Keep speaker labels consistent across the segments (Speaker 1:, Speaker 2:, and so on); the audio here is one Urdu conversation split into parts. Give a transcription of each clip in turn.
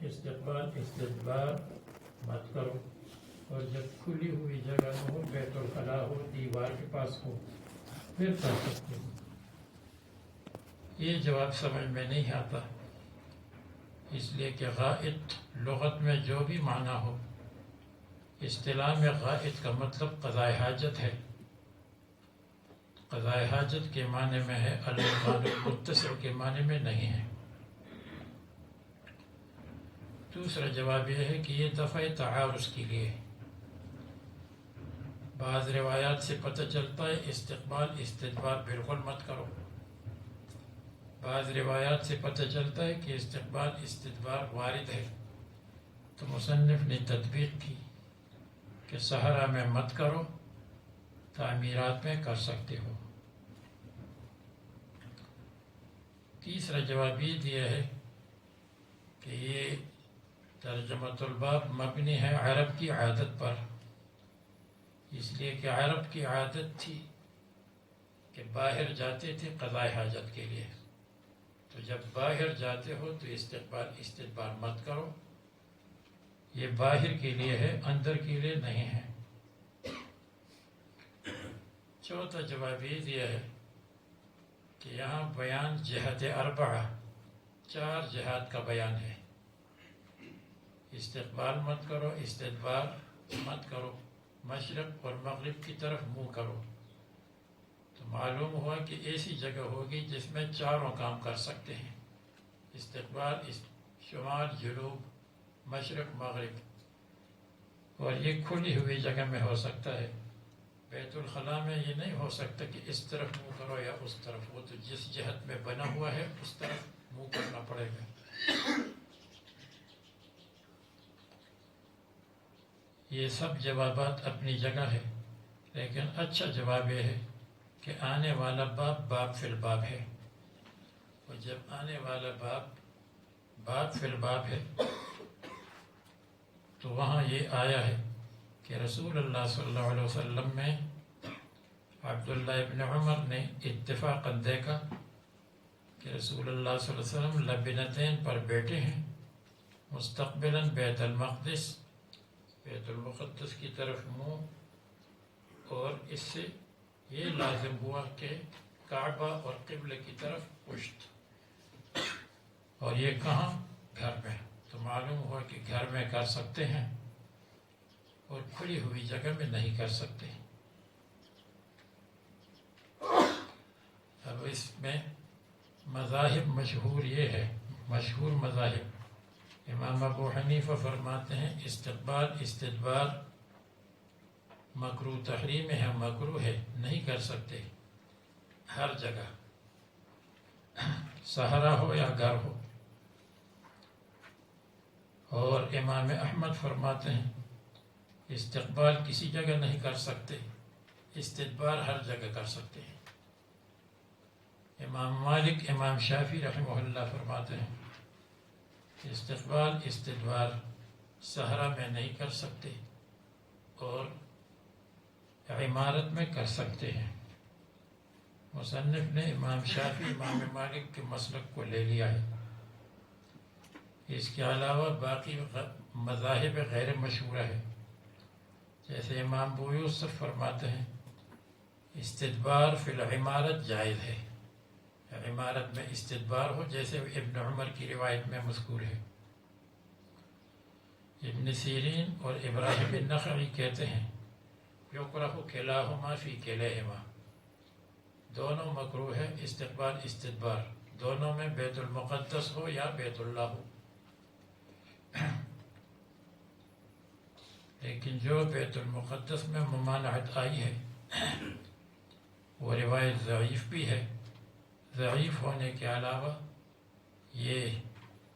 Speaker 1: استقبال استدبار مت کرو، اور جب کھلی ہوئی جگہ نہ ہو، بیت الخلا ہو، دیوار کے پاس ہو، پھر کر سکتے ہو۔ یہ جواب سمجھ میں نہیں آتا، اس لیے کہ غائط لغت میں جو بھی معنی ہو، اصطلاح میں غائط کا مطلب قضاء حاجت ہے۔ قضاء حاجت کے معنی میں ہے، المکان المتسع کے معنی میں نہیں ہے۔ دوسرا جواب یہ ہے کہ یہ دفع تعارض کے لیے ہے۔ بعض روایات سے پتہ چلتا ہے استقبال استدبار بالکل مت کرو، بعض روایات سے پتہ چلتا ہے کہ استقبال استدبار وارد ہے، تو مصنف نے تطبیق کی کہ صحرا میں مت کرو، تعمیرات میں کر سکتے ہو۔ تیسرا جواب یہ دیا ہے کہ یہ ترجمۃ الباب مبنی ہے عرب کی عادت پر، اس لیے کہ عرب کی عادت تھی کہ باہر جاتے تھے قضاء حاجت کے لیے، تو جب باہر جاتے ہو تو استقبال استدبار مت کرو۔ یہ باہر کے لیے ہے، اندر کے لیے نہیں ہے۔ چوتھا جواب یہ دیا ہے کہ یہاں بیان جہت اربعہ، 4 جہات کا بیان ہے۔ استقبال مت کرو، استدبار مت کرو، مشرق اور مغرب کی طرف منہ کرو، تو معلوم ہوا کہ ایسی جگہ ہوگی جس میں 4 کام کر سکتے ہیں، استقبال، شمال، جنوب، مشرق، مغرب، اور یہ کھلی ہوئی جگہ میں ہو سکتا ہے۔ بیت الخلاء میں یہ نہیں ہو سکتا کہ اس طرف منہ کرو یا اس طرف، وہ تو جس جہت میں بنا ہوا ہے اس طرف منہ کرنا پڑے گا۔ یہ سب جوابات اپنی جگہ ہے، لیکن اچھا جواب یہ ہے کہ آنے والا باب باب فی الباب ہے، اور جب آنے والا باب باب فی الباب ہے تو وہاں یہ آیا ہے کہ رسول اللہ صلی اللہ علیہ وسلم میں عبداللہ ابن عمر نے اتفاقاً دیکھا کہ رسول اللہ صلی اللہ علیہ وسلم لبنتین پر بیٹھے ہیں، مستقبلاً بیت المقدس، بیت المقدس کی طرف منہ، اور اس سے یہ لازم ہوا کہ کعبہ اور قبلے کی طرف پشت، اور یہ کہاں؟ گھر میں، تو معلوم ہوا کہ گھر میں کر سکتے ہیں اور کھلی ہوئی جگہ میں نہیں کر سکتے۔ اب اس میں مذاہب مشہور یہ ہے، مشہور مذاہب، امام ابو حنیفہ فرماتے ہیں استقبال استدبار مکروہ تحریم ہے، مکروہ ہے، نہیں کر سکتے ہر جگہ، صحرا ہو یا گھر ہو۔ اور امام احمد فرماتے ہیں استقبال کسی جگہ نہیں کر سکتے، استدبار ہر جگہ کر سکتے ہیں۔ امام مالک، امام شافعی رحمہ اللہ فرماتے ہیں استقبال استدبار صحرا میں نہیں کر سکتے اور عمارت میں کر سکتے ہیں۔ مصنف نے امام شافعی، امام مالک کے مسلک کو لے لیا ہے۔ اس کے علاوہ باقی مذاہب غیر مشہورہ ہے، جیسے امام ابو یوسف فرماتے ہیں استدبار فی العمارت جائز ہے، عمارت میں استدبار ہو، جیسے ابن عمر کی روایت میں مذکور ہے۔ ابن سیرین اور ابراہیم النخعی کہتے ہیں یکرہ کلاہما فی کلیہما، دونوں مکروہ ہے، استقبال استدبار دونوں میں، بیت المقدس ہو یا بیت اللہ ہو۔ لیکن جو بیت المقدس میں ممانعت آئی ہے وہ روایت ضعیف بھی ہے، ضعیف ہونے کے علاوہ یہ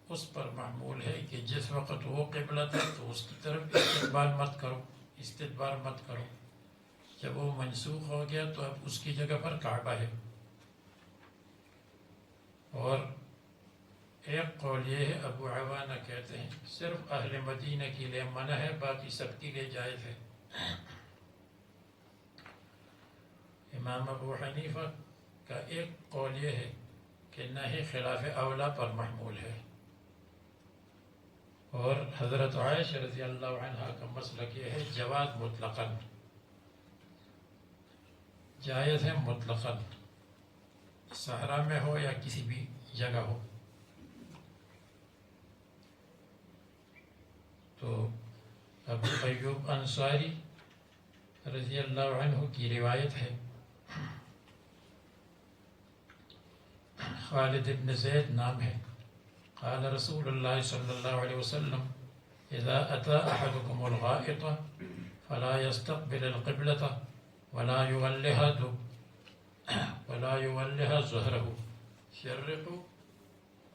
Speaker 1: اس پر معمول ہے کہ جس وقت وہ قبلہ تھا تو اس کی طرف استقبال مت کرو، استدبار مت کرو، جب وہ منسوخ ہو گیا تو اب اس کی جگہ پر کعبہ ہے۔ اور ایک قول یہ ہے، ابو عوانہ کہتے ہیں صرف اہل مدینہ کے لیے منع ہے، باقی سب کے لیے جائز ہے۔ امام ابو حنیفہ کا ایک قول یہ ہے کہ نہ ہی خلاف اولا پر محمول ہے، اور حضرت عائشہ رضی اللہ عنہا کا مسلک یہ ہے جواز مطلقاً، جائز ہے مطلقاً، صحرا میں ہو یا کسی بھی جگہ ہو۔ تو ابو ایوب انصاری رضی اللہ عنہ کی روایت ہے، خالد بن زید نام ہے، قال رسول اللہ صلی اللہ علیہ وسلم اذا اتى احدكم الغائط فلا يستقبل القبلة ولا يولها ظهره شرقوا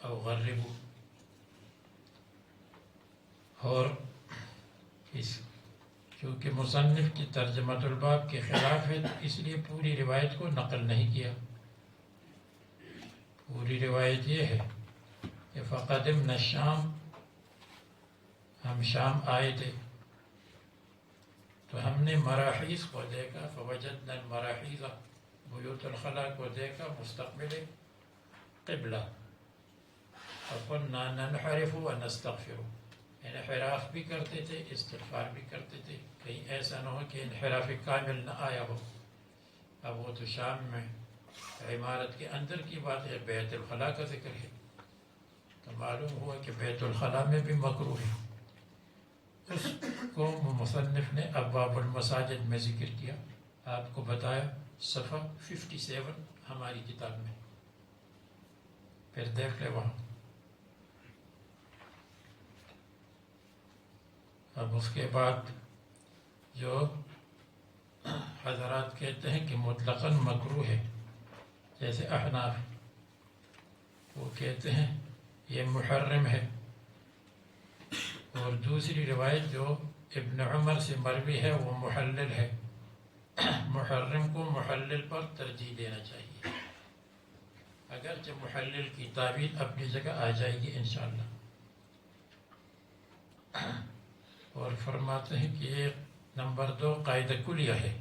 Speaker 1: او غربوا۔ اور چونکہ مصنف کی ترجمۃ الباب کے خلاف ہے تو اس لیے پوری روایت کو نقل نہیں کیا۔ پوری روایت یہ ہے کہ فقدمنا الشام، ہم شام آئے تھے تو ہم نے مراحیض کو دیکھا، فوجدنا المراحیض، بیوت الخلا کو دیکھا مستقبل قبلہ، فكنا ننحرف ونستغفر، انحراف بھی کرتے تھے استغفار بھی کرتے تھے، کہیں ایسا نہ ہو کہ انحراف کامل نہ آیا ہو۔ اب وہ تو شام میں عمارت کے اندر کی بات ہے، بیت الخلا کا ذکر ہے، تو معلوم ہوا کہ بیت الخلا میں بھی مکروہ ہے۔ اس کو مصنف نے ابواب المساجد میں ذکر کیا، آپ کو بتایا صفحہ 57 ہماری کتاب میں، پھر دیکھ لے وہاں۔ اب اس کے بعد جو حضرات کہتے ہیں کہ مطلقاً مکروہ ہے، جیسے احناف، وہ کہتے ہیں یہ محرم ہے، اور دوسری روایت جو ابن عمر سے مروی ہے وہ محلل ہے، محرم کو محلل پر ترجیح دینا چاہیے، اگرچہ محلل کی تعبیر اپنی جگہ آ جائے گی انشاءاللہ۔ اور فرماتے ہیں کہ یہ نمبر 2 قاعدہ کلیہ ہے،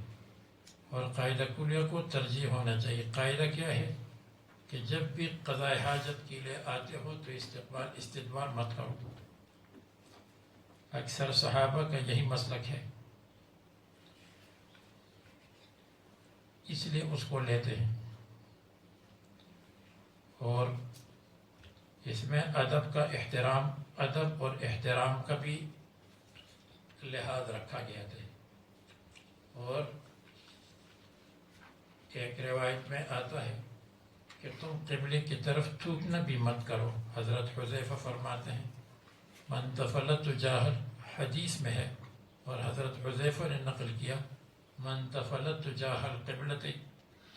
Speaker 1: اور قاعدہ کلیہ کو ترجیح ہونا چاہیے۔ قاعدہ کیا ہے کہ جب بھی قضاء حاجت کے لیے آتے ہو تو استدبار مت کرو، اکثر صحابہ کا یہی مسلک ہے، اس لیے اس کو لیتے ہیں۔ اور اس میں ادب کا احترام، ادب اور احترام کا بھی لحاظ رکھا گیا تھا۔ اور ایک روایت میں آتا ہے کہ تم قبلے کی طرف تھوکنا بھی مت کرو۔ حضرت حذیفہ فرماتے ہیں من تفلت جاہل، حدیث میں ہے، اور حضرت حذیفہ نے نقل کیا من تفلت جاہل قبلت،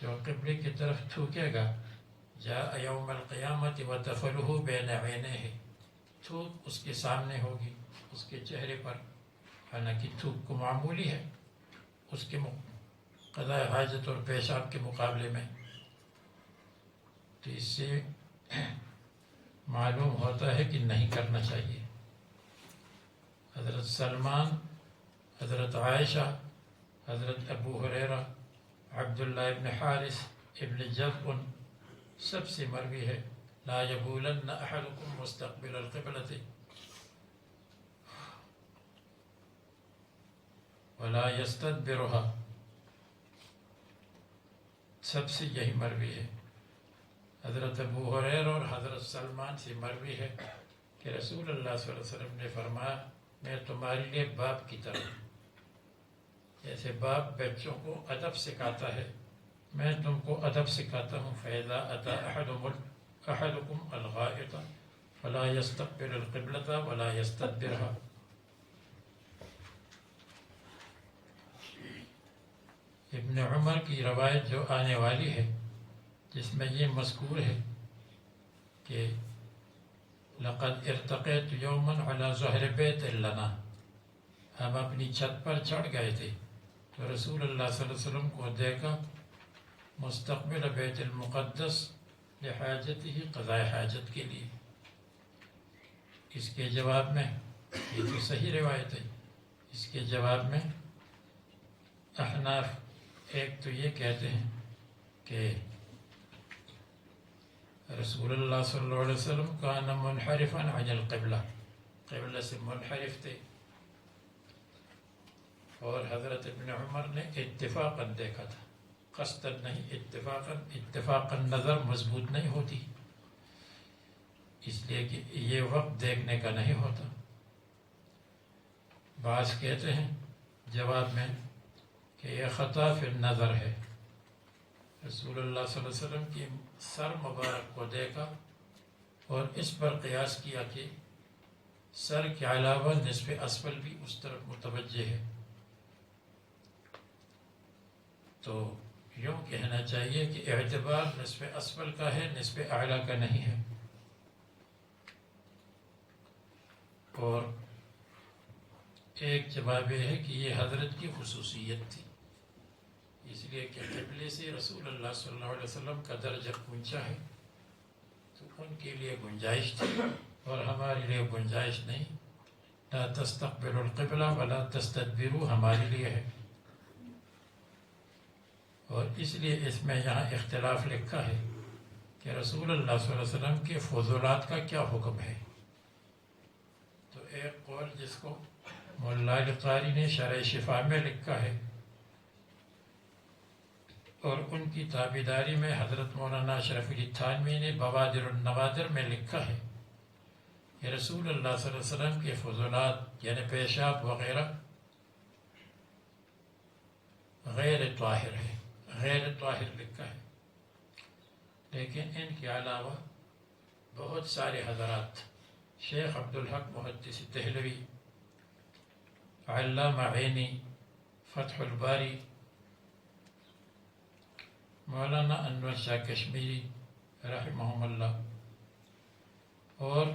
Speaker 1: جو قبلے کی طرف تھوکے گا جاء یوم القیامت وتفلہ بین عینیہ، تھوک اس کے سامنے ہوگی، اس کے چہرے پر، حالانکہ تھوک کو معمولی ہے اس کے قضاء حاجت اور پیشاب کے مقابلے میں، تو اس سے معلوم ہوتا ہے کہ نہیں کرنا چاہیے۔ حضرت سلمان، حضرت عائشہ، حضرت ابو ہریرہ، عبداللہ ابن حارث ابن جذع سب سے مروی ہے لا یبولن احدکم مستقبل القبلۃ ولا یستدبرها، سب سے یہی مروی ہے۔ حضرت ابو ہریرہ اور حضرت سلمان سے مروی ہے کہ رسول اللہ صلی اللہ علیہ وسلم نے فرمایا میں تمہارے لیے باپ کی طرح، جیسے باپ بچوں کو ادب سکھاتا ہے میں تم کو ادب سکھاتا ہوں۔ فَإِذَا أَتَى أَحَدُكُمْ الْغَائِطَ فَلَا يَسْتَقْبِلُ الْقِبْلَةَ وَلَا يَسْتَدْبِرْهَا۔ ابن عمر کی روایت جو آنے والی ہے جس میں یہ مذکور ہے کہ لقد ارتقيت يوما على ظهر بيت لنا، ہم اپنی چھت پر چڑھ گئے تھے تو رسول اللہ صلی اللہ علیہ وسلم کو دیکھا مستقبل بیت المقدس لحاجتہ، قضاء حاجت کے لیے۔ اس کے جواب میں، یہ تو صحیح روایت ہے، اس کے جواب میں احناف ایک تو یہ کہتے ہیں کہ رسول اللہ صلی اللہ علیہ وسلم کان منحرفا عن القبلہ، قبلہ سے منحرف تھے، اور حضرت ابن عمر نے اتفاقاً دیکھا تھا، قصداً نہیں، اتفاقاً نظر مضبوط نہیں ہوتی، اس لیے کہ یہ وقت دیکھنے کا نہیں ہوتا۔ بعض کہتے ہیں جواب میں کہ یہ خطا فی النظر ہے، رسول اللہ صلی اللہ علیہ وسلم کی سر مبارک کو دیکھا اور اس پر قیاس کیا کہ سر کے علاوہ نصف اسفل بھی اس طرف متوجہ ہے، تو یوں کہنا چاہیے کہ اعتبار نصف اسفل کا ہے، نصف اعلیٰ کا نہیں ہے۔ اور ایک جواب یہ ہے کہ یہ حضرت کی خصوصیت تھی، اس لیے کہ قبلے سے رسول اللہ صلی اللہ علیہ وسلم کا درجہ اونچا ہے، تو ان کے لیے گنجائش تھی اور ہمارے لیے گنجائش نہیں۔ لا تستقبلوا القبلہ ولا تستدبروا ہمارے لیے ہے، اور اس لیے اس میں یہاں اختلاف لکھا ہے کہ رسول اللہ صلی اللہ علیہ وسلم کے فضولات کا کیا حکم ہے۔ تو ایک قول جس کو مولا علی قاری نے شرح شفا میں لکھا ہے، اور ان کی تابعداری میں حضرت مولانا اشرف علی تھانوی نے بوادر النوادر میں لکھا ہے کہ رسول اللہ صلی اللہ علیہ وسلم کے فضولات یعنی پیشاب وغیرہ غیر طاہر ہے، غیر طاہر لکھا ہے، لیکن ان کے علاوہ بہت سارے حضرات، شیخ عبدالحق محدث دہلوی، علامہ عینی، فتح الباری، مولانا انور شاہ کشمیری رحمہم اللہ، اور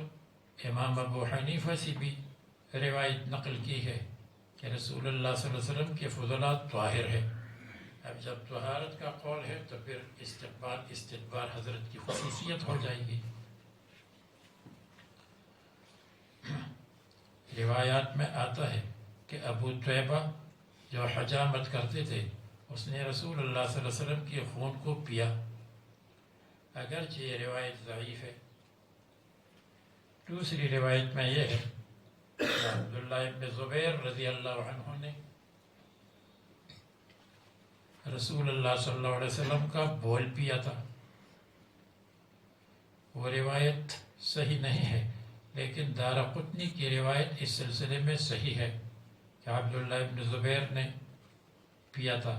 Speaker 1: امام ابو حنیفہ سے بھی روایت نقل کی ہے کہ رسول اللہ صلی اللہ علیہ وسلم کے فضلات طاہر ہے۔ اب جب طہارت کا قول ہے تو پھر استدبار حضرت کی خصوصیت ہو جائے گی۔ روایات میں آتا ہے کہ ابو طیبہ جو حجامت کرتے تھے، اس نے رسول اللہ صلی اللہ علیہ وسلم کے خون کو پیا، اگرچہ یہ روایت ضعیف ہے۔ دوسری روایت میں یہ ہے کہ عبداللہ ابن زبیر رضی اللہ عنہ نے رسول اللہ صلی اللہ علیہ وسلم کا بول پیا تھا، وہ روایت صحیح نہیں ہے، لیکن دارقطنی کی روایت اس سلسلے میں صحیح ہے کہ عبداللہ ابن زبیر نے پیا تھا،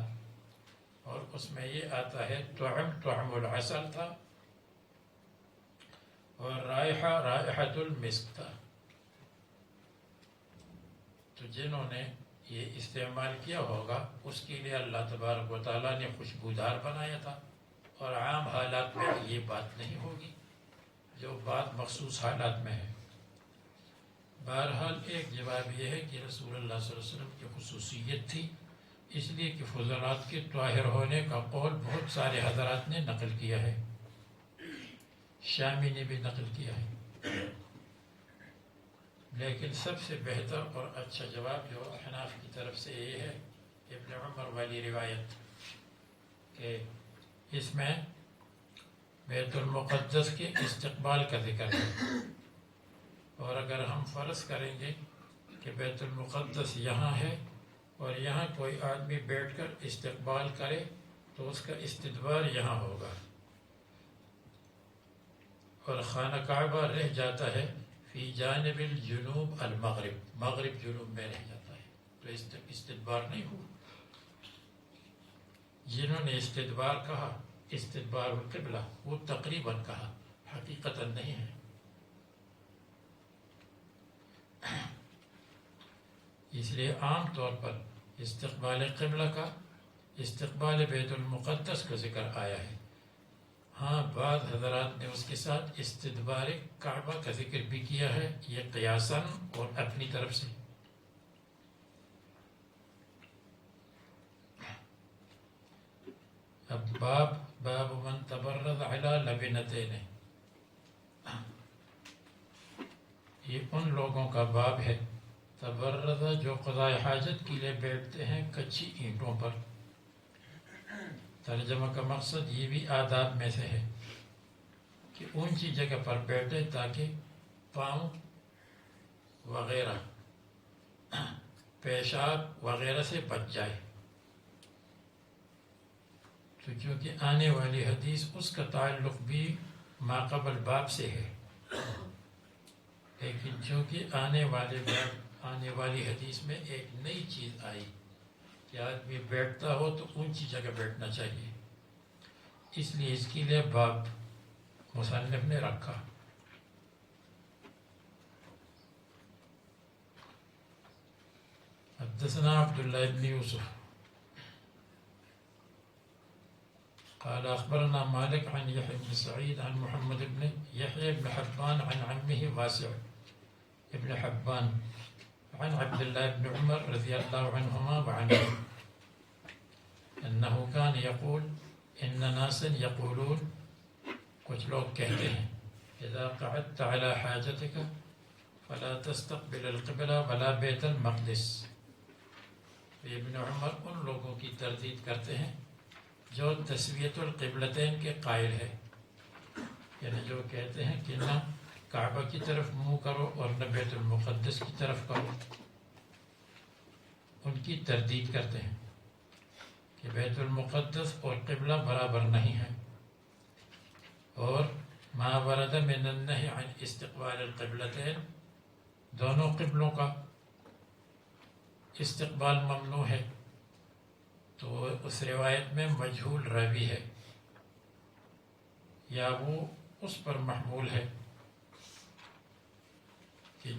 Speaker 1: اور اس میں یہ آتا ہے طعم العسل تھا، اور رائحہ رائحۃ المسک تھا۔ تو جنہوں نے یہ استعمال کیا ہوگا اس کے لیے اللہ تبارک و تعالیٰ نے خوشبودار بنایا تھا، اور عام حالات میں یہ بات نہیں ہوگی جو بات مخصوص حالات میں ہے۔ بہرحال ایک جواب یہ ہے کہ رسول اللہ صلی اللہ علیہ وسلم کی خصوصیت تھی، اس لیے کہ فضلات کے طاہر ہونے کا قول بہت سارے حضرات نے نقل کیا ہے، شامی نے بھی نقل کیا ہے، لیکن سب سے بہتر اور اچھا جواب جو حناف کی طرف سے یہ ہے ابن عمر والی روایت کہ اس میں بیت المقدس کے استقبال کا ذکر ہے، اور اگر ہم فرض کریں گے کہ بیت المقدس یہاں ہے اور یہاں کوئی آدمی بیٹھ کر استقبال کرے تو اس کا استدبار یہاں ہوگا، اور خانہ کعبہ رہ جاتا ہے فی جانب الجنوب المغرب، مغرب جنوب میں رہ جاتا ہے، تو استدبار نہیں ہوا۔ جنہوں نے استدبار کہا، استدبار القبلہ، وہ تقریباً کہا، حقیقتاً نہیں ہے۔ اس لیے عام طور پر استقبال قبلہ کا، استقبال بیت المقدس کا ذکر آیا ہے، ہاں بعض حضرات نے اس کے ساتھ استدبار کعبہ کا ذکر بھی کیا ہے، یہ قیاساً اور اپنی طرف سے۔ اب باب من تبرد علی لبنتین، یہ ان لوگوں کا باب ہے تبرد جو قضاء حاجت کے لیے بیٹھتے ہیں کچی اینٹوں پر۔ ترجمہ کا مقصد یہ بھی آداب میں سے ہے کہ اونچی جگہ پر بیٹھے تاکہ پاؤں وغیرہ پیشاب وغیرہ سے بچ جائے. تو چونکہ آنے والی حدیث اس کا تعلق بھی ما قبل باب سے ہے، لیکن چونکہ آنے والی حدیث میں ایک نئی چیز آئی کہ آدمی بیٹھتا ہو تو اونچی جگہ بیٹھنا چاہیے، اس لیے اس کے لیے باب مصنف نے رکھا. حدثنا عبداللہ بن یوسف قال أخبرنا مالك عن يحيى بن سعيد عن محمد بن يحيى بن حبان عن عمه واسع بن حبان عن عبد الله بن عمر رضي الله عنهما وعنه أنه كان يقول إن ناسا يقولون، کچھ لوگ کہتے ہیں، اذا قعدت على حاجتك فلا تستقبل القبلة ولا بیت المقدس. ابن عمر ان لوگوں کی تردید کرتے ہیں جو تسویت القبلتین کے قائل ہے، یعنی جو کہتے ہیں کہ نہ کعبہ کی طرف منہ کرو اور نہ بیت المقدس کی طرف کرو. ان کی تردید کرتے ہیں کہ بیت المقدس اور قبلہ برابر نہیں ہے، اور ما ورد من النہی عن استقبال القبلتین، دونوں قبلوں کا استقبال ممنوع ہے. تو اس روایت میں مجہول راوی ہے، یا وہ اس پر محمول ہے کہ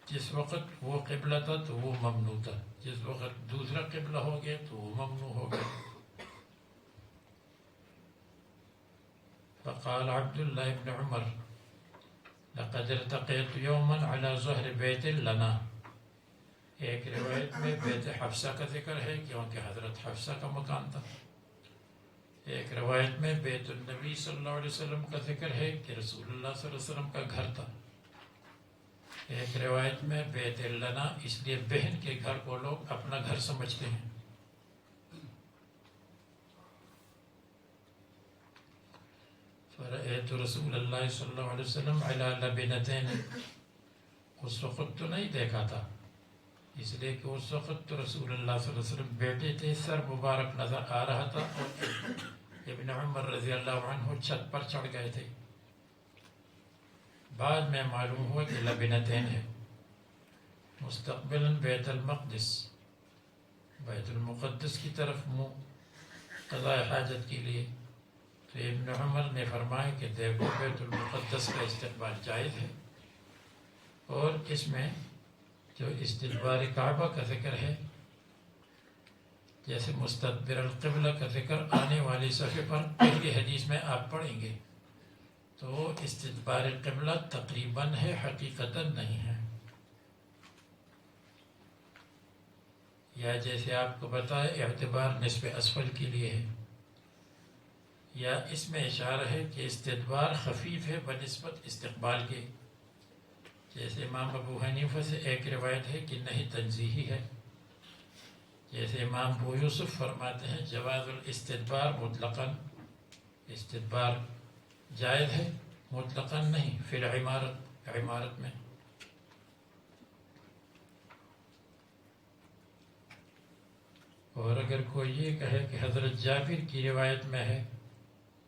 Speaker 1: جس وقت وہ قبلہ تھا تو وہ ممنوع تھا، جس وقت دوسرا قبلہ ہو گیا تو وہ ممنوع ہو گیا. فقال عبد الله بن عمر لقد ارتقيت يوما على ظهر بيت لنا. ایک روایت میں بیت حفصہ کا ذکر ہے کیونکہ حضرت حفصہ کا مکان تھا. ایک روایت میں بیت النبی صلی اللہ علیہ وسلم کا ذکر ہے کہ رسول اللہ صلی اللہ علیہ وسلم کا گھر تھا. ایک روایت میں بیت لنا، اس لیے بہن کے گھر کو لوگ اپنا گھر سمجھتے ہیں. فرأيت رسول اللہ صلی اللہ علیہ وسلم علی لبنتین، اس وقت تو نہیں دیکھا تھا، اس لیے کہ اس وقت تو رسول اللہ صلی اللہ علیہ وسلم بیٹھے تھے، سر مبارک نظر آ رہا تھا، اور ابن عمر رضی اللہ عنہ چھت پر چڑھ گئے تھے. بعد میں معلوم ہوا کہ لبنتین ہے، مستقبلا بیت المقدس، بیت المقدس کی طرف منہ قضاء حاجت کے لیے. تو ابن عمر نے فرمایا کہ دیکھو بیت المقدس کا استقبال جائز ہے، اور اس میں جو استدبار کعبہ کا ذکر ہے، جیسے مستدبر القبلہ کا ذکر آنے والی صفحے پر پہلی حدیث میں آپ پڑھیں گے، تو استدبار القبلہ تقریباً ہے، حقیقتاً نہیں ہے. یا جیسے آپ کو بتائے اعتبار نصف اسفل کے لیے ہے، یا اس میں اشارہ ہے کہ استدبار خفیف ہے بنسبت استقبال کے. جیسے امام ابو حنیفہ سے ایک روایت ہے کہ نہیں تنزیہی ہے. جیسے امام ابو یوسف فرماتے ہیں جواز الاستدبار مطلقاً، استدبار جائز ہے مطلقاً نہیں، فی العمارت میں. اور اگر کوئی یہ کہے کہ حضرت جابر کی روایت میں ہے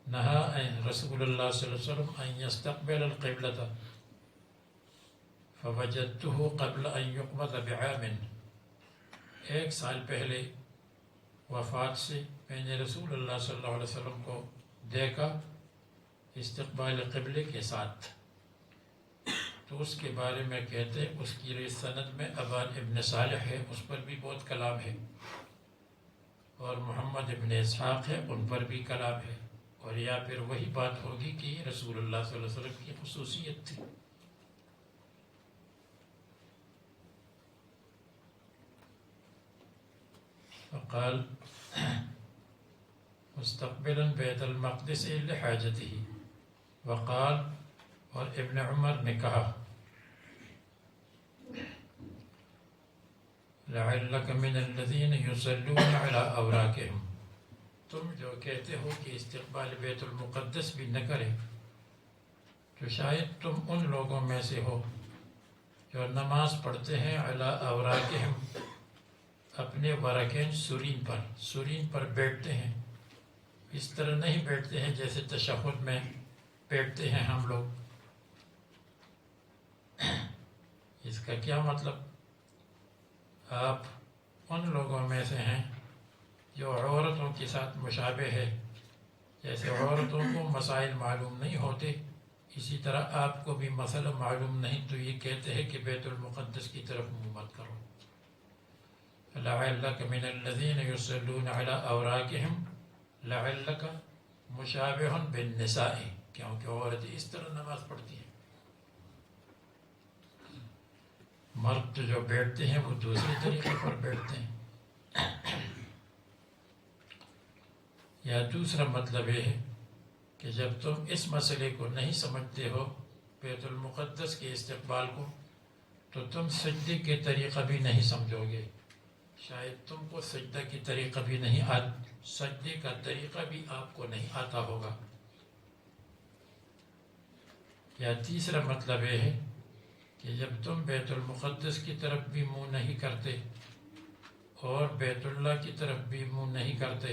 Speaker 1: نہا رسول اللہ صلی اللہ علیہ وسلم ان یستقبل القبلۃ فوجدته قبل ان يقبض بعام، 1 سال پہلے وفات سے میں نے رسول اللہ صلی اللہ علیہ وسلم کو دیکھا استقبال قبلے کے ساتھ. تو اس کے بارے میں کہتے اس کی سند میں ابان ابن صالح ہے، اس پر بھی بہت کلام ہے، اور محمد ابن اسحاق ہے، ان پر بھی کلام ہے. اور یا پھر وہی بات ہوگی کہ رسول اللہ صلی اللہ علیہ وسلم کی خصوصیت تھی. فقال مستقبلا بیت المقدس لحاجته. وقال، اور ابن عمر نے کہا لعلک من الذین یصلون علی اوراقہم، تم جو کہتے ہو کہ استقبال بیت المقدس بھی نہ کرے، تو شاید تم ان لوگوں میں سے ہو جو نماز پڑھتے ہیں علی اوراقہم اپنے ورکین سرین پر بیٹھتے ہیں. اس طرح نہیں بیٹھتے ہیں جیسے تشہد میں بیٹھتے ہیں ہم لوگ. اس کا کیا مطلب؟ آپ ان لوگوں میں سے ہیں جو عورتوں کے ساتھ مشابہ ہے. جیسے عورتوں کو مسائل معلوم نہیں ہوتے، اسی طرح آپ کو بھی مسئلہ معلوم نہیں تو یہ کہتے ہیں کہ بیت المقدس کی طرف منہ مت کرو. لعلک من الذین یصلون علی اوراقہم لعلک مشابہ بالنساء، کیونکہ عورتیں اس طرح نماز پڑھتی ہیں. مرد جو بیٹھتے ہیں وہ دوسرے طریقے پر بیٹھتے ہیں. یا دوسرا مطلب یہ ہے کہ جب تم اس مسئلے کو نہیں سمجھتے ہو، بیت المقدس کے استقبال کو، تو تم سجدے کے طریقہ بھی نہیں سمجھو گے. شاید تم کو سجدہ کی طریقہ بھی نہیں سجدے کا طریقہ بھی آپ کو نہیں آتا ہوگا. یا تیسرا مطلب یہ ہے کہ جب تم بیت المقدس کی طرف بھی منہ نہیں کرتے اور بیت اللہ کی طرف بھی منہ نہیں کرتے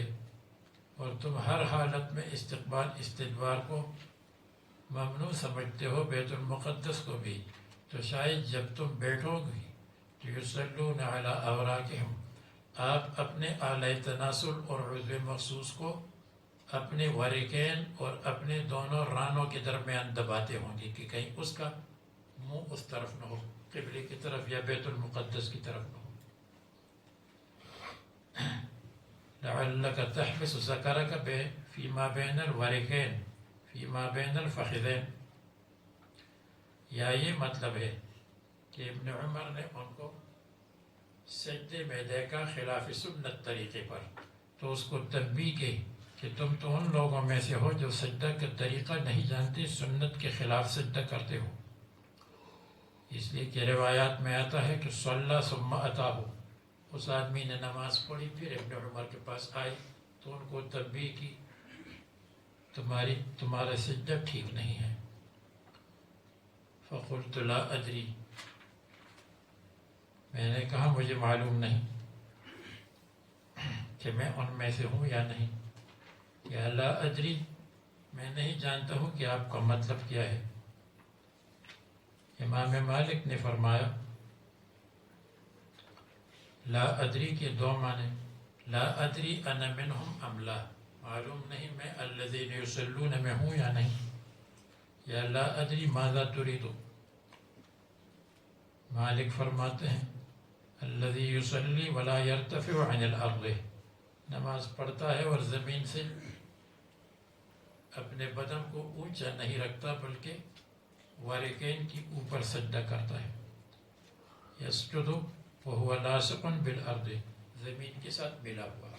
Speaker 1: اور تم ہر حالت میں استقبال استدبار کو ممنوع سمجھتے ہو، بیت المقدس کو بھی، تو شاید جب تم بیٹھو گے تو یصلون علی اوراقہم، آپ اپنے اعلی تناسل اور عضو مخصوص کو اپنے ورکین اور اپنے دونوں رانوں کے درمیان دباتے ہوں گے کہ کہیں اس کا منہ اس طرف نہ ہو، قبلے کی طرف یا بیت المقدس کی طرف نہ ہو. لعلک تحبس ذکرک فیما بین الورکین فیما بین الفخذین. یا یہ مطلب ہے کہ ابن عمر نے ان کو سجدے میں دیکھا خلاف سنت طریقے پر، تو اس کو تنبیہ کی کہ تم تو ان لوگوں میں سے ہو جو سجدہ کا طریقہ نہیں جانتے، سنت کے خلاف سجدہ کرتے ہو. اس لیے کہ روایات میں آتا ہے کہ صلی ثم اتاہ، اس آدمی نے نماز پڑھی پھر ابن عمر کے پاس آئے تو ان کو تنبیہ کی تمہارا سجدہ ٹھیک نہیں ہے. فقلت لا ادری، میں نے کہا مجھے معلوم نہیں کہ میں ان میں سے ہوں یا نہیں. یا لا ادری، میں نہیں جانتا ہوں کہ آپ کا مطلب کیا ہے. امام مالک نے فرمایا لا ادری کے دو معنی، لا ادری انا منہم ام لا، معلوم نہیں میں الذین یصلون میں ہوں یا نہیں. یا لا ادری ماذا ترید، مالک فرماتے ہیں الذی یصلی ولا یرتفع عن الارض، نماز پڑھتا ہے اور زمین سے اپنے بدن کو اونچا نہیں رکھتا بلکہ وارکین کی اوپر سجدہ کرتا ہے. یسجد وہو لاصق بالارض، زمین کے ساتھ ملا ہوا.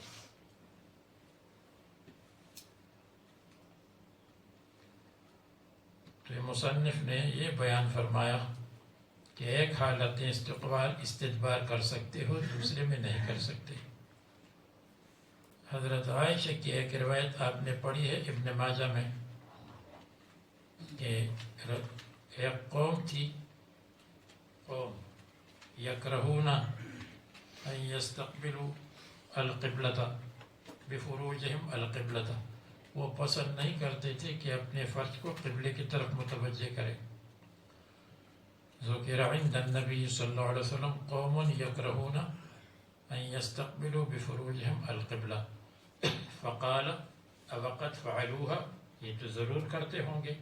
Speaker 1: تو مصنف نے یہ بیان فرمایا کہ ایک حالت استقبال استدبار کر سکتے ہو، دوسرے میں نہیں کر سکتے. حضرت عائشہ کی ایک روایت آپ نے پڑھی ہے ابن ماجہ میں کہ ایک قوم تھی، قوم یکرہون ان یستقبلوا القبلۃ بفروجہم القبلۃ، وہ پسند نہیں کرتے تھے کہ اپنے فرج کو قبلے کی طرف متوجہ کرے. ذکر عند النبی صلی اللہ علیہ وسلم قوم یکرہون ان یستقبلوا بفروجہم القبلہ فقال اوقد فعلوها، یہ تو ضرور کرتے ہوں گے.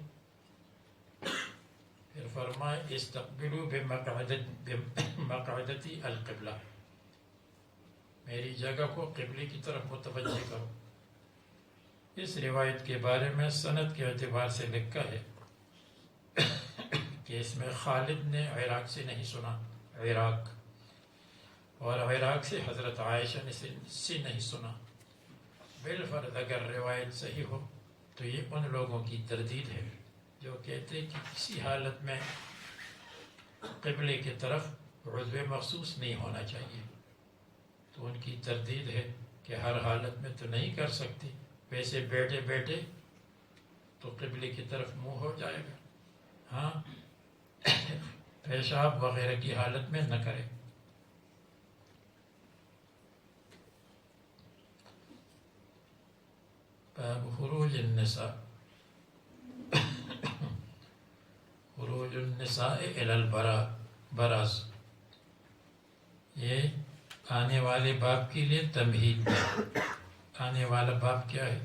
Speaker 1: پھر فرمائے استقبلوا بمقعدتی القبلہ، میری جگہ کو قبلے کی طرف متوجہ کرو. اس روایت کے بارے میں سند کے اعتبار سے لکھا ہے کہ اس میں خالد نے عراق سے نہیں سنا، عراق، اور عراق سے حضرت عائشہ نے سے نہیں سنا. بالفرض اگر روایت صحیح ہو تو یہ ان لوگوں کی تردید ہے جو کہتے کہ کسی حالت میں قبلے کی طرف عضو مخصوص نہیں ہونا چاہیے. تو ان کی تردید ہے کہ ہر حالت میں تو نہیں کر سکتی، ویسے بیٹھے بیٹھے تو قبلے کی طرف منہ ہو جائے گا. ہاں پیشاب وغیرہ کی حالت میں نہ کرے۔ باب خروج النساء، خروج النساء الی البراز، یہ آنے والے باب کے لیے تمہید ہے۔ آنے والا باب کیا ہے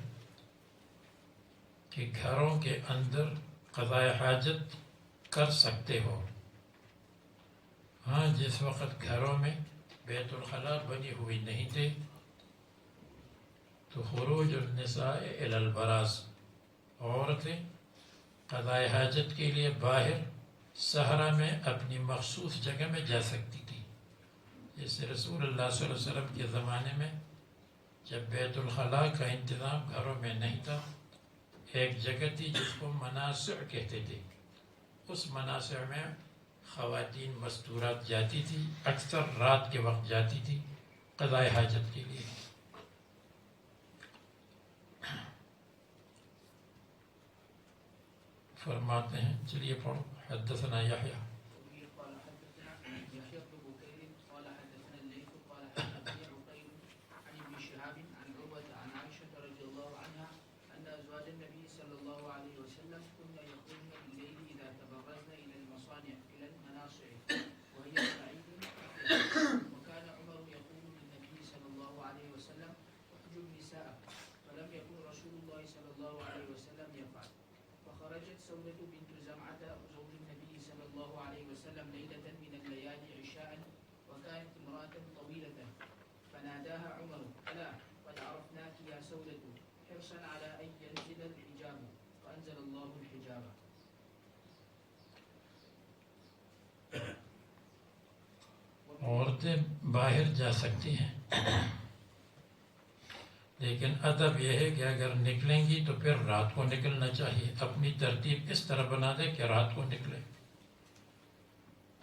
Speaker 1: کہ گھروں کے اندر قضاء حاجت کر سکتے ہو۔ ہاں، جس وقت گھروں میں بیت الخلاء بنی ہوئی نہیں تھے تو خروج النساء الی البراز، عورتیں قضاء حاجت کے لیے باہر صحرا میں اپنی مخصوص جگہ میں جا سکتی تھی۔ جیسے رسول اللہ صلی اللہ علیہ وسلم کے زمانے میں جب بیت الخلاء کا انتظام گھروں میں نہیں تھا، ایک جگہ تھی جس کو مناصع کہتے تھے، اس مناصع میں خواتین مستورات جاتی تھی، اکثر رات کے وقت جاتی تھی قضاء حاجت کے لیے۔ فرماتے ہیں، چلیے پڑھو۔ حدثنا یحییٰ
Speaker 2: سودة بنت زمعة زوج النبي صلى الله عليه وسلم ليلة من الليالي عشاء وكانت امرأة طويلة فناداها عمر: ألا قد عرفناك يا سودة، حرصا على أن ينزل الحجاب، فأنزل الله الحجاب.
Speaker 1: عورتیں باہر جا سکتی ہیں، لیکن ادب یہ ہے کہ اگر نکلیں گی تو پھر رات کو نکلنا چاہیے، اپنی ترتیب اس طرح بنا دے کہ رات کو نکلے۔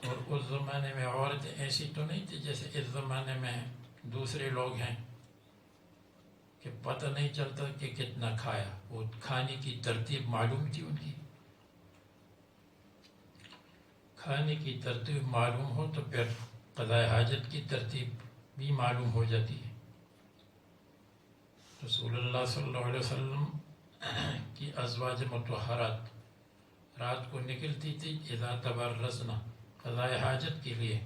Speaker 1: اور اس زمانے میں عورتیں ایسی تو نہیں تھی جیسے اس زمانے میں دوسرے لوگ ہیں کہ پتہ نہیں چلتا کہ کتنا کھایا، وہ کھانے کی ترتیب معلوم تھی ان کی۔ کھانے کی ترتیب معلوم ہو تو پھر قضاء حاجت کی ترتیب بھی معلوم ہو جاتی ہے۔ رسول اللہ صلی اللہ علیہ وسلم کی ازواج مطہرات رات کو نکلتی تھی اذا تبرزنا، قضاء حاجت کے لیے،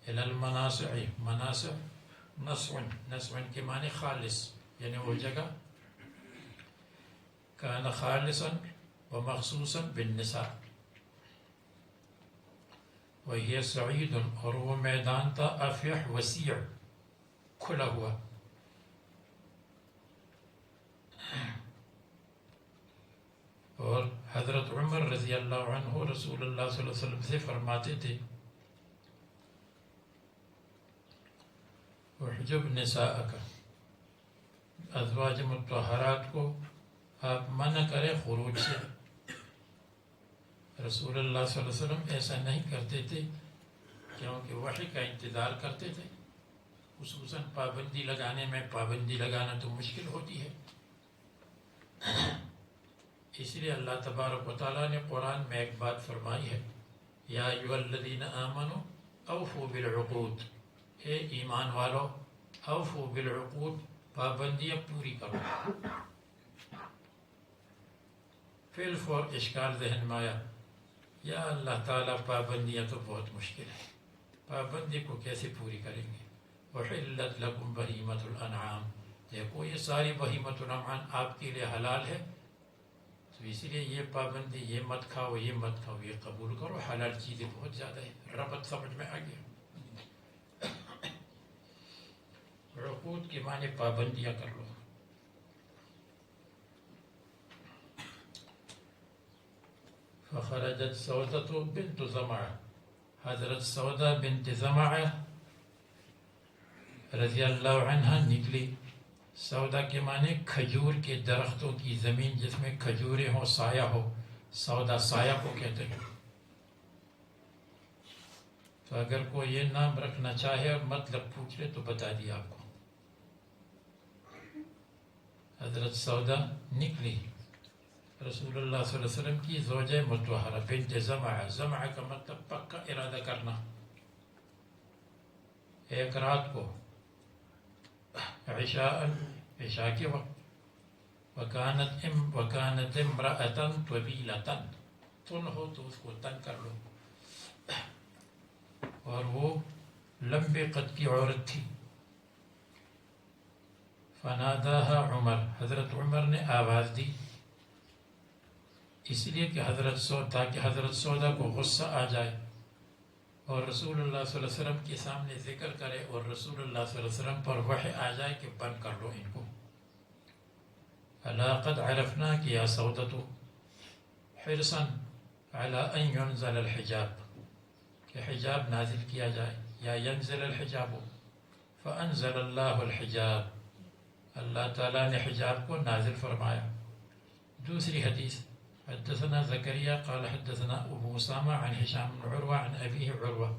Speaker 1: الی المناصع، مناصع نسع کے معنی خالص، یعنی وہ جگہ کان خالصا و مخصوصا بالنساء، وہی سعید، اور وہ میدان تھا افیح وسیع، کھلا ہوا۔ اور حضرت عمر رضی اللہ عنہ رسول اللہ صلی اللہ علیہ وسلم سے فرماتے تھے: احجب نساءک، ازواج مطہرات کو آپ منع کریں خروج سے۔ رسول اللہ صلی اللہ علیہ وسلم ایسا نہیں کرتے تھے کیونکہ وحی کا انتظار کرتے تھے، خصوصاً پابندی لگانے میں، پابندی لگانا تو مشکل ہوتی ہے، اس لیے اللہ تبارک و تعالیٰ نے قرآن میں ایک بات فرمائی ہے: یا ایھا الذین آمنوا اوفوا بالعقود، اے ایمان والو، اوفوا بالعقود، پابندیاں پوری کرو۔ فی الفور اشکال ذہن میں آیا، یا اللہ تعالیٰ پابندیاں تو بہت مشکل ہے، پابندی کو کیسے پوری کریں گے؟ وحلت لکم بہیمۃ الانعام، دیکھو یہ ساری بہیمۃ الانعام آپ کے لیے حلال ہے، تو اس لیے یہ پابندی، یہ مت کھاؤ، یہ مت کھاؤ، یہ قبول کرو، حلال چیزیں بہت زیادہ ہیں۔ ربط سمجھ میں آ گیا؟ عقود کے معنی پابندیاں کر لو۔ فخرجت سودۃ بنت زمعہ، حضرت سودہ بنت زمعہ رضی اللہ عنہ نکلی۔ سودا کے معنی کھجور کے درختوں کی زمین جس میں کھجوریں ہوں، سایہ ہو، سودا سایہ کو کہتے ہیں۔ تو اگر کوئی یہ نام رکھنا چاہے اور مطلب پوچھ لے تو بتا دیا آپ کو۔ حضرت سودا نکلی، رسول اللہ صلی اللہ علیہ وسلم کی زوجہ مطہرہ بنت زمعہ، زمعہ کا مطلب پکا ارادہ کرنا، ایک رات کو عشاء کے وقت، وکانت امرأة طویلة، تن ہو تو اس کو تن کر لو، اور وہ لمبے قد کی عورت تھی. فناداها عمر، حضرت عمر نے آواز دی، اس لیے کہ تاکہ حضرت سودا کو غصہ آ جائے اور رسول اللہ صلی اللہ علیہ وسلم کے سامنے ذکر کرے اور رسول اللہ صلی اللہ علیہ وسلم پر وحی آ جائے کہ بند کر لو ان کو. الا قد عرفنا کہ یا سودۃ حرصا علی ان ينزل الحجاب، کہ حجاب نازل کیا جائے، یا ينزل الحجاب، فانزل اللہ الحجاب، اللہ تعالیٰ نے حجاب کو نازل فرمایا. دوسری حدیث، حدثنا زكريا قال حدثنا أبو أسامة عن هشام بن عروة عن أبيه عروة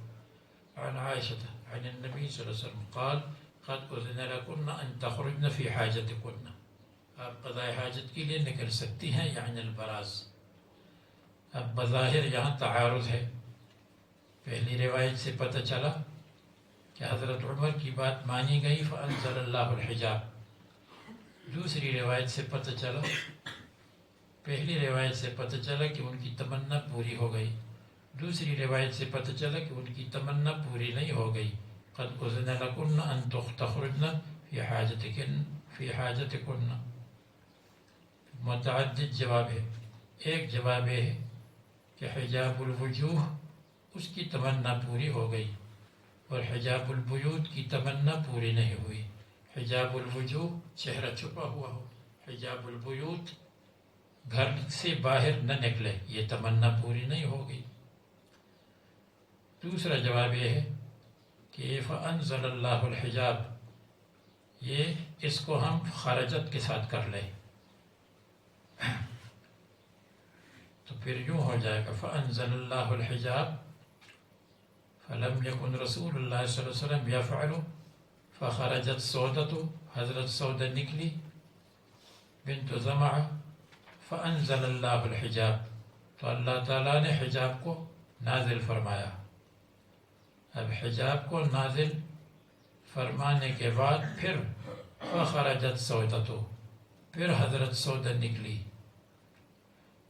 Speaker 1: عن عائشة عن النبي صلى الله عليه وسلم قال قد أذن لكن أن تخرجن في حاجتكن، آپ قضاء حاجت کے لیے نکل سکتی ہیں، یعنی البراز. اب بظاہر یہاں تعارض ہے. پہلی روایت سے پتہ چلا کہ حضرت عمر کی بات مانی گئی، فأنزل اللہ الحجاب. دوسری روایت سے پتہ چلا، پہلی روایت سے پتہ چلا کہ ان کی تمنا پوری ہو گئی، دوسری روایت سے پتہ چلا کہ ان کی تمنا پوری نہیں ہو گئی. قد اذن لکن ان تخرجن فی حاجتکن. متعدد جواب ہے. ایک جواب ہے کہ حجاب الوجوہ اس کی تمنا پوری ہو گئی اور حجاب البیوت کی تمنا پوری نہیں ہوئی. حجاب الوجوہ چہرہ چھپا ہوا ہو، حجاب البیوت گھر سے باہر نہ نکلے، یہ تمنا پوری نہیں ہوگی. دوسرا جواب یہ ہے کہ فأنزل اللہ الحجاب، یہ اس کو ہم خارجت کے ساتھ کر لیں تو پھر یوں ہو جائے گا فأنزل اللہ الحجاب فلم يكن رسول اللہ صلی اللہ علیہ وسلم يفعل فخرجت سودۃ، حضرت سودہ نکلی بنت زمعہ، فأنزل اللہ الحجاب، تو اللہ تعالیٰ نے حجاب کو نازل فرمایا. اب حجاب کو نازل فرمانے کے بعد پھر فخرجت سودۃ، پھر حضرت سودہ نکلی،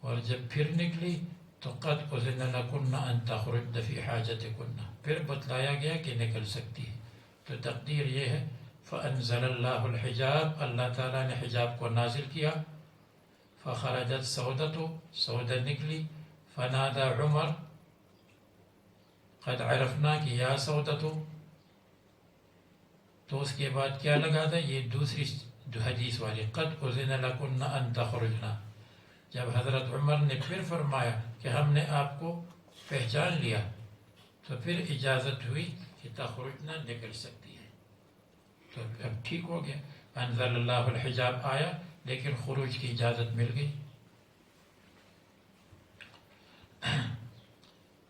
Speaker 1: اور جب پھر نکلی تو قد اذن لکن ان تخرجن فی حاجتکن، پھر بتلایا گیا کہ نکل سکتی ہے. تو تقدیر یہ ہے فأنزل اللہ الحجاب، اللہ تعالیٰ نے حجاب کو نازل کیا. فخرجت سودۃ، سودہ نکلی. فنادى عمر قد عرفنا کہ یا سودۃ، تو اس کے بعد کیا لگا تھا؟ یہ دوسری حدیث والی قد اذن لکن ان تخرجنا. جب حضرت عمر نے پھر فرمایا کہ ہم نے آپ کو پہچان لیا، تو پھر اجازت ہوئی کہ تخرجنا، نکل سکتی ہے. تو اب ٹھیک ہو گیا، انزل اللہ الحجاب آیا لیکن خروج کی اجازت مل گئی.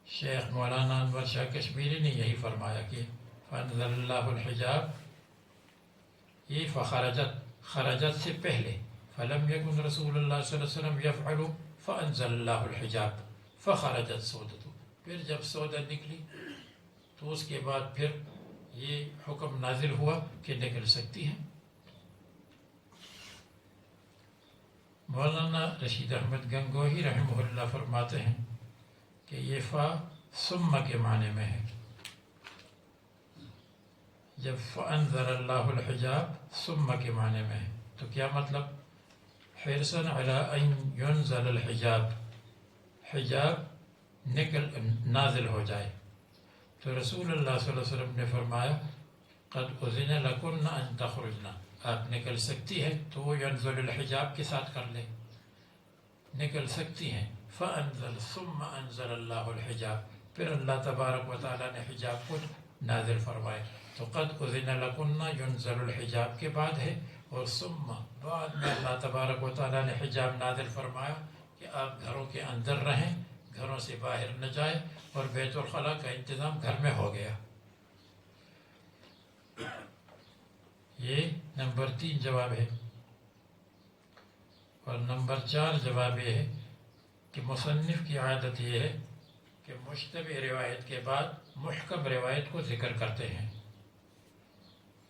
Speaker 1: شیخ مولانا انور شاہ کشمیری نے یہی فرمایا کہ فانزل اللہ الحجاب، یہ فخرجت، خرجت سے پہلے، فلم یکن رسول اللہ صلی اللہ علیہ وسلم یفعل فانزل اللہ الحجاب فخرجت سودۃ، پھر جب سودہ نکلی تو اس کے بعد پھر یہ حکم نازل ہوا کہ نکل سکتی ہے. مولانا رشید احمد گنگوہی رحمہ اللہ فرماتے ہیں کہ یہ فا ثم کے معنی میں ہے. جب فانزل اللہ الحجاب ثم کے معنی میں ہے تو کیا مطلب؟ حرصا علی ان ینزل الحجاب، حجاب نازل ہو جائے. تو رسول اللہ صلی اللہ علیہ وسلم نے فرمایا قد اذن لکن ان تخرجنا، آپ نکل سکتی ہے، تو وہ ینزل الحجاب کے ساتھ کر لے، نکل سکتی ہیں. فانزل ثم انزل اللہ الحجاب، پھر اللہ تبارک و تعالیٰ نے حجاب کو نازل فرمائے. تو قد اذن لکن ینزل الحجاب کے بعد ہے، اور ثم بعد میں اللہ تبارک و تعالیٰ نے حجاب نازل فرمایا کہ آپ گھروں کے اندر رہیں، گھروں سے باہر نہ جائیں، اور بیت الخلاء کا انتظام گھر میں ہو گیا. یہ نمبر 3 جواب ہے. اور نمبر 4 جواب یہ ہے کہ مصنف کی عادت یہ ہے کہ مشتبہ روایت کے بعد محکم روایت کو ذکر کرتے ہیں.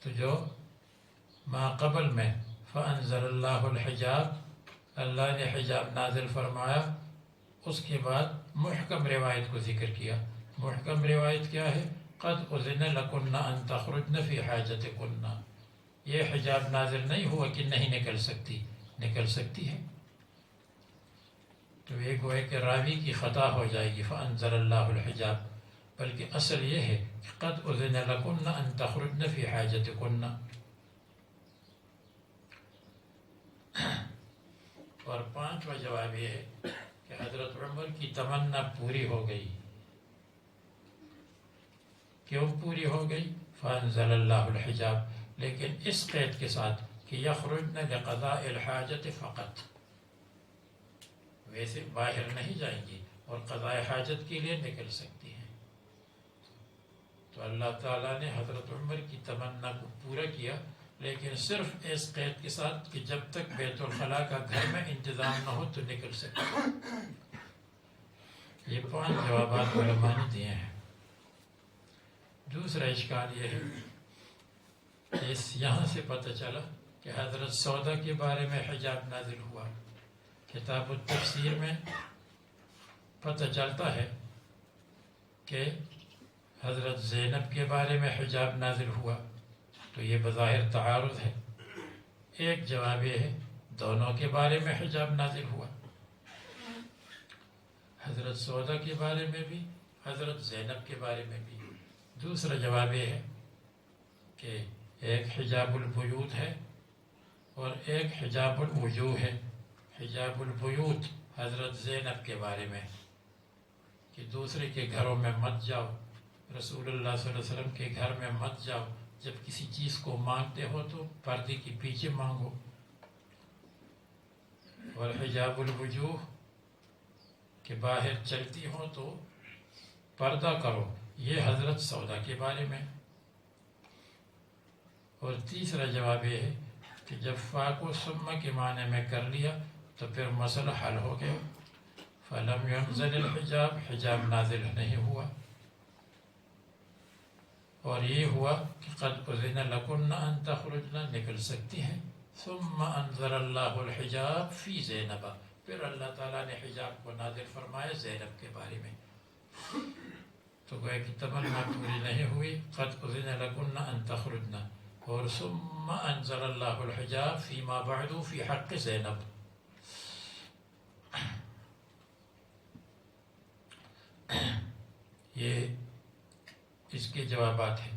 Speaker 1: تو جو ما قبل میں فَأَنزَلَ اللَّهُ الْحِجَابَ اللہ نے حجاب نازل فرمایا، اس کے بعد محکم روایت کو ذکر کیا. محکم روایت کیا ہے؟ قَدْ أُذِنَ لَكُنَّ أَن تَخْرُجْنَ فِي حَاجَتِكُنَّ. یہ حجاب نازل نہیں ہوا کہ نہیں نکل سکتی، نکل سکتی ہے. تو یہ گوئے کہ راوی کی خطا ہو جائے گی فَأَنزَلَ اللَّهُ الْحِجَابَ، بلکہ اصل یہ ہے کہ قَدْ أُذِنَ لَكُنَّ أَن تَخْرُجْنَ فِي حَاجَتِكُنَّ. اور 5واں جواب یہ ہے کہ حضرت عمر کی تمنا پوری ہو گئی. کیوں پوری ہو گئی؟ فَأَنزَلَ اللَّهُ الْحِجَابَ، لیکن اس قید کے ساتھ کہ یخرجن لقضاء الحاجت فقط، ویسے باہر نہیں جائیں گی اور قضاء حاجت کے لیے نکل سکتی ہیں. تو اللہ تعالیٰ نے حضرت عمر کی تمنا کو پورا کیا، لیکن صرف اس قید کے ساتھ کہ جب تک بیت الخلاء کا گھر میں انتظام نہ ہو تو نکل سکتے. یہ 5 جوابات علماء نے دیے ہیں. دوسرا اشکال یہ ہے کہ یہاں سے پتہ چلا کہ حضرت سودا کے بارے میں حجاب نازل ہوا. کتاب التفسیر میں پتہ چلتا ہے کہ حضرت زینب کے بارے میں حجاب نازل ہوا، تو یہ بظاہر تعارض ہے. ایک جواب یہ ہے دونوں کے بارے میں حجاب نازل ہوا، حضرت سودا کے بارے میں بھی، حضرت زینب کے بارے میں بھی. دوسرا جواب یہ ہے کہ ایک حجاب البیوت ہے اور ایک حجاب الوجوہ ہے. حجاب البیوت حضرت زینب کے بارے میں کہ دوسرے کے گھروں میں مت جاؤ، رسول اللہ صلی اللہ علیہ وسلم کے گھر میں مت جاؤ، جب کسی چیز کو مانگتے ہو تو پردے کے پیچھے مانگو. اور حجاب الوجوہ کہ باہر چلتی ہو تو پردہ کرو، یہ حضرت سودا کے بارے میں. اور تیسرا جواب یہ ہے کہ جب فا کو ثم کے معنی میں کر لیا تو پھر مسئلہ حل ہو گیا. فَلَمْ يُنزَلِ الْحِجَابِ، حجاب نازل نہیں ہوا. اور یہ ہوا کہ قَدْ أُذِنَ لَكُنَّ أَن تَخْرُجْنَ، نکل سکتی ہیں. ثُمَّ أَنزَلَ اللَّهُ الْحِجَابَ فِي زَيْنَبَ، پھر اللہ تعالیٰ نے حجاب کو نازل فرمایا زینب کے بارے میں. تو گویا کہ تمنا پوری نہیں ہوئی. قَدْ أُذِنَ لَكُنَّ أَن تَخْرُجْنَ، اور ثُمَّ أَنزَلَ اللَّهُ الْحِجَابَ فِيمَا بَعْدُ فِي حَقِّ زینب. یہ اس کے جوابات ہیں.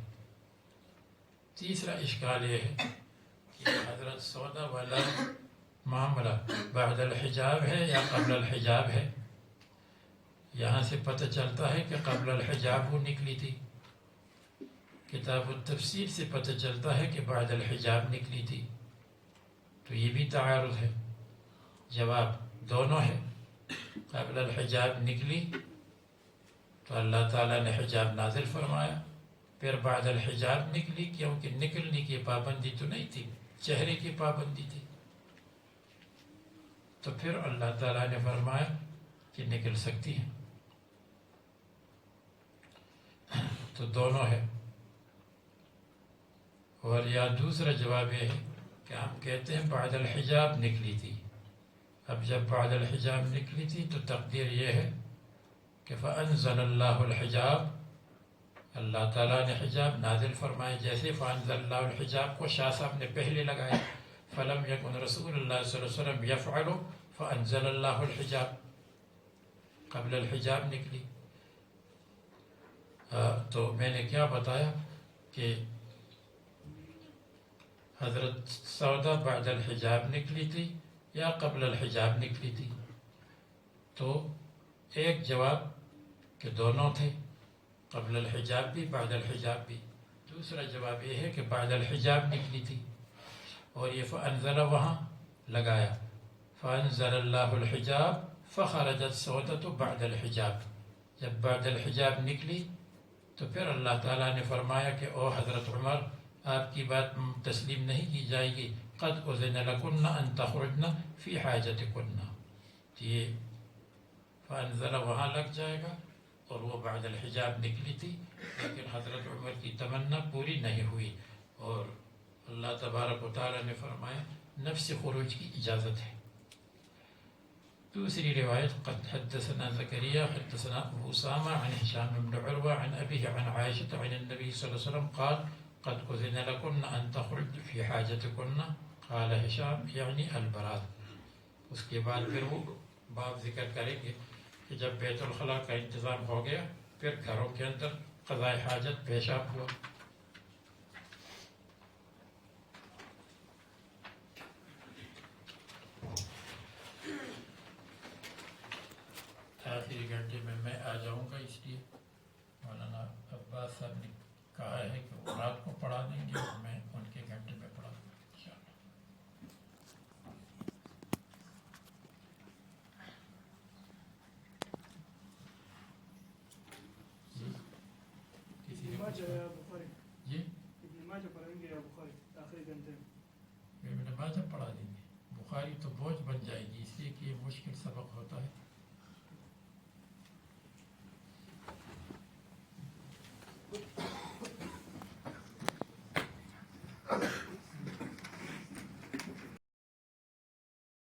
Speaker 1: تیسرا اشکال یہ ہے کہ حضرت سودا والا معاملہ بعد الحجاب ہے یا قبل الحجاب ہے. یہاں سے پتہ چلتا ہے کہ قبل الحجاب وہ نکلی تھی. کتاب التفسیر سے پتہ چلتا ہے کہ بعد الحجاب نکلی تھی. تو یہ بھی تعارض ہے. جواب دونوں ہے. قبل الحجاب نکلی تو اللہ تعالیٰ نے حجاب نازل فرمایا. پھر بعد الحجاب نکلی کیونکہ نکلنے کی پابندی تو نہیں تھی، چہرے کی پابندی تھی. تو پھر اللہ تعالیٰ نے فرمایا کہ نکل سکتی ہیں. تو دونوں ہے. اور یا دوسرا جواب یہ ہے کہ ہم کہتے ہیں بعد الحجاب نکلی تھی. اب جب بعد الحجاب نکلی تھی تو تقدیر یہ ہے کہ فَأَنزَلَ اللَّهُ الْحِجَابَ، اللہ تعالیٰ نے حجاب نازل فرمائے. جیسے فَأَنزَلَ اللَّهُ الْحِجَابَ کو شاہ صاحب نے پہلے لگایا، فَلَمْ يَكُنْ رسول اللہ صلی اللہ علیہ وسلم يَفْعَلُ فَأَنزَلَ اللَّهُ الْحِجَابَ، قبل الحجاب نکلی. تو میں نے کیا بتایا کہ حضرت سودا بعد الحجاب نکلی تھی یا قبل الحجاب نکلی تھی. تو ایک جواب کہ دونوں تھے، قبل الحجاب بھی بعد الحجاب بھی. دوسرا جواب یہ ہے کہ بعد الحجاب نکلی تھی. اور یہ فَأَنزَلَ وہاں لگایا، فَأَنزَلَ اللَّهُ الْحِجَابَ فَخَرَجَتْ سَوْدَةُ بَعْدَ الْحِجَابِ. جب بعد الحجاب نکلی تو پھر اللہ تعالیٰ نے فرمایا کہ او حضرت عمر، آپ کی بات تسلیم نہیں کی جائے گی. قد اذن لکن ان تخرجن فی حاجتکن. یہ فانزل وہاں لگ جائے گا اور وہ بعد الحجاب نکلی تھی، لیکن حضرت عمر کی تمنا پوری نہیں ہوئی اور اللہ تبارک و تعالیٰ نے فرمایا نفس خروج کی اجازت ہے. دوسری روایت قد حدثنا زكريا حدثنا أبو أسامة عن هشام بن عروة عن أبيه عن عائشة عن النبي صلى الله عليه وسلم قال قد أذن لكن أن تخرج في حاجتكن. قال هشام يعني البراء. اس کے بعد پھر وہ باب ذکر کریں گے کہ جب بیت الخلاء کا انتظام ہو گیا پھر گھروں کے اندر قضاء حاجت پیشاب ہوا. آخری گھنٹے میں آ جاؤں گا، اس لیے مولانا عباس صاحب نے کہا ہے کہ وہ رات کو پڑھا دیں گے اور میں ان کے گھنٹے میں پڑھا دوں گا انشاءاللہ. کسی نے جی ابن ماجہ پڑھا دیں گے. بخاری تو بوجھ بن جائے گی، اس لیے کہ یہ مشکل سبق ہوتا ہے.